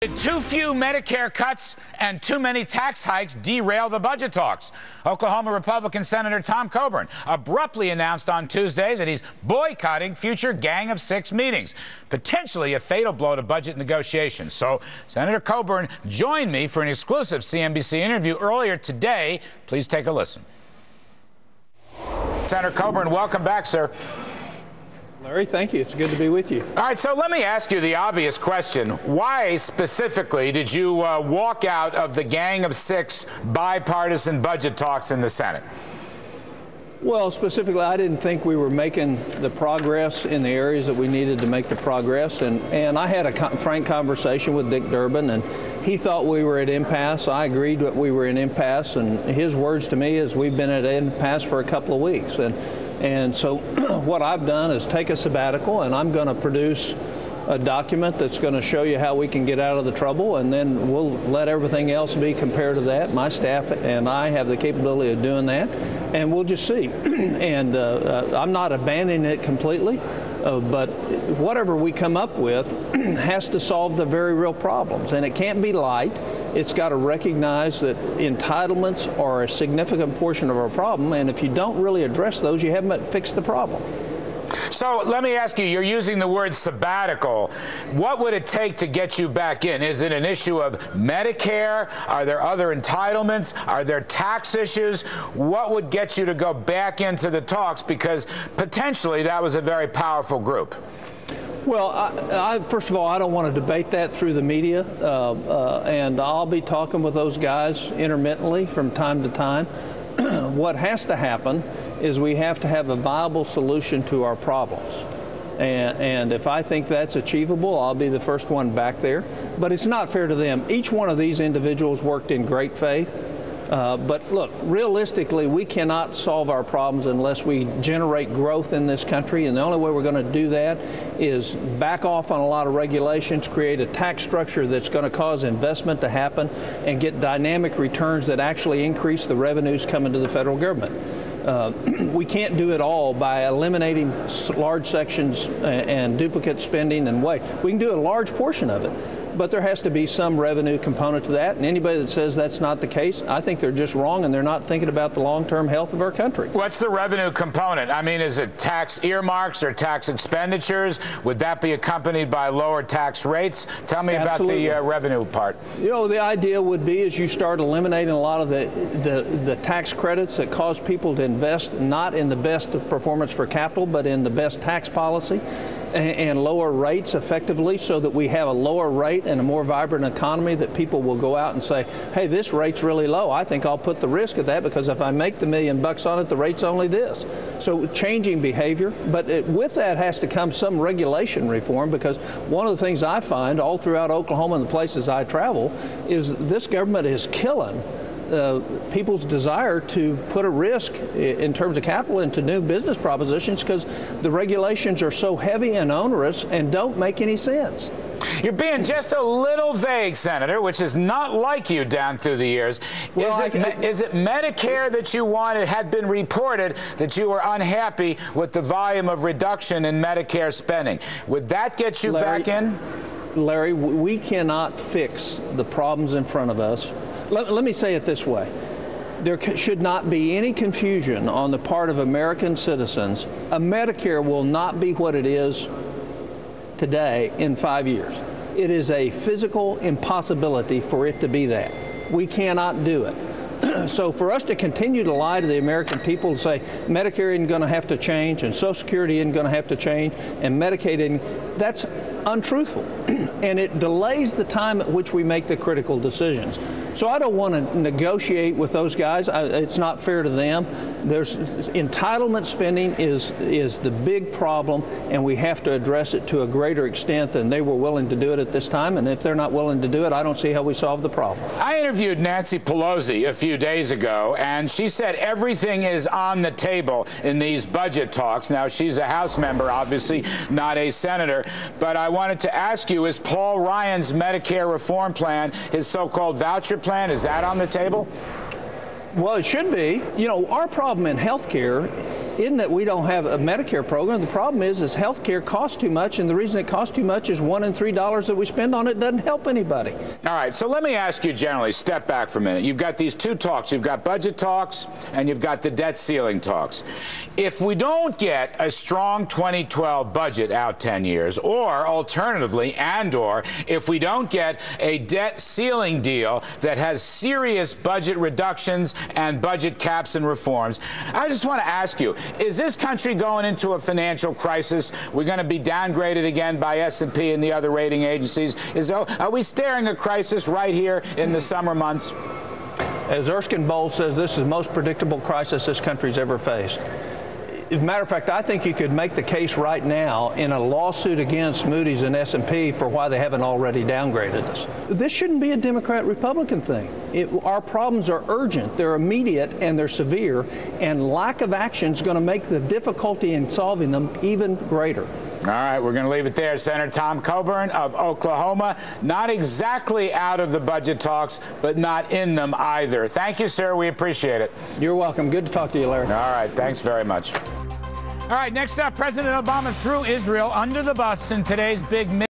Did too few Medicare cuts and too many tax hikes derail the budget talks? Oklahoma Republican Senator Tom Coburn abruptly announced on Tuesday that he's boycotting future Gang of Six meetings, potentially a fatal blow to budget negotiations. So Senator Coburn joined me for an exclusive CNBC interview earlier today. Please take a listen. Senator Coburn, welcome back, sir. Larry, thank you. It's good to be with you. All right, so let me ask you the obvious question. Why specifically did you walk out of the Gang of Six bipartisan budget talks in the Senate? Well, specifically, I didn't think we were making the progress in the areas that we needed to make the progress. And I had a frank conversation with Dick Durbin, and he thought we were at impasse. I agreed that we were in impasse. And his words to me is we've been at impasse for a couple of weeks. And so what I've done is take a sabbatical, and I'm going to produce a document that's going to show you how we can get out of the trouble, and then we'll let everything else be compared to that. My staff and I have the capability of doing that, and we'll just see. And I'm not abandoning it completely, but whatever we come up with has to solve the very real problems, and it can't be light. It's got to recognize that entitlements are a significant portion of our problem, and if you don't really address those, you haven't fixed the problem. So let me ask you, you're using the word sabbatical. What would it take to get you back in? Is it an issue of Medicare? Are there other entitlements? Are there tax issues? What would get you to go back into the talks? Because potentially that was a very powerful group. Well, first of all, I don't want to debate that through the media, and I'll be talking with those guys intermittently from time to time. What has to happen is we have to have a viable solution to our problems. And if I think that's achievable, I'll be the first one back there. But it's not fair to them. Each one of these individuals worked in great faith. But look, realistically, we cannot solve our problems unless we generate growth in this country. And the only way we're going to do that is back off on a lot of regulations, create a tax structure that's going to cause investment to happen, and get dynamic returns that actually increase the revenues coming to the federal government. We can't do it all by eliminating large sections and duplicate spending and waste. We can do a large portion of it, but there has to be some revenue component to that. And anybody that says that's not the case, I think they're just wrong, and they're not thinking about the long-term health of our country. What's the revenue component? I mean, is it tax earmarks or tax expenditures? Would that be accompanied by lower tax rates? Tell me Absolutely. About the revenue part. You know, the idea would be is you start eliminating a lot of the tax credits that cause people to invest not in the best performance for capital, but in the best tax policy, and lower rates effectively, so that we have a lower rate and a more vibrant economy, that people will go out and say, hey, this rate's really low. I think I'll put the risk at that, because if I make the $1 million on it, the rate's only this. So changing behavior, but with that has to come some regulation reform, because one of the things I find all throughout Oklahoma and the places I travel is this government is killing people's desire to put a risk in terms of capital into new business propositions, because the regulations are so heavy and onerous and don't make any sense. You're being just a little vague, Senator, which is not like you down through the years. Well, is it Medicare that you wanted? Had been reported that you were unhappy with the volume of reduction in Medicare spending. Would that get you back in? Larry, we cannot fix the problems in front of us. Let me say it this way. There should not be any confusion on the part of American citizens. Medicare will not be what it is today in 5 years. It is a physical impossibility for it to be that. We cannot do it. So for us to continue to lie to the American people and say Medicare isn't going to have to change, and Social Security isn't going to have to change, and Medicaid isn't, that's untruthful. And it delays the time at which we make the critical decisions. So I don't want to negotiate with those guys. It's not fair to them. There's entitlement spending is the big problem, and we have to address it to a greater extent than they were willing to do it at this time. And if they're not willing to do it, I don't see how we solve the problem. I interviewed Nancy Pelosi a few days ago, and she said everything is on the table in these budget talks. Now, she's a House member, obviously, not a senator. But I wanted to ask you, is Paul Ryan's Medicare reform plan, his so-called voucher plan, is that on the table? Well, it should be. You know, our problem in health care isn't that we don't have a Medicare program. The problem is health care costs too much, and the reason it costs too much is $1 in $3 that we spend on it doesn't help anybody. All right, so let me ask you generally, step back for a minute. You've got these two talks. You've got budget talks, and you've got the debt ceiling talks. If we don't get a strong 2012 budget out 10 years, or alternatively, or if we don't get a debt ceiling deal that has serious budget reductions and budget caps and reforms, I just want to ask you, is this country going into a financial crisis? We're going to be downgraded again by S&P and the other rating agencies. Are we staring a crisis right here in the summer months? As Erskine Bowles says, this is the most predictable crisis this country's ever faced. As a matter of fact, I think you could make the case right now in a lawsuit against Moody's and S&P for why they haven't already downgraded us. This shouldn't be a Democrat-Republican thing. Our problems are urgent, they're immediate, and they're severe, and lack of action is going to make the difficulty in solving them even greater. All right, we're going to leave it there. Senator Tom Coburn of Oklahoma, not exactly out of the budget talks, but not in them either. Thank you, sir. We appreciate it. You're welcome. Good to talk to you, Larry. All right, thanks very much. All right, next up, President Obama threw Israel under the bus in today's big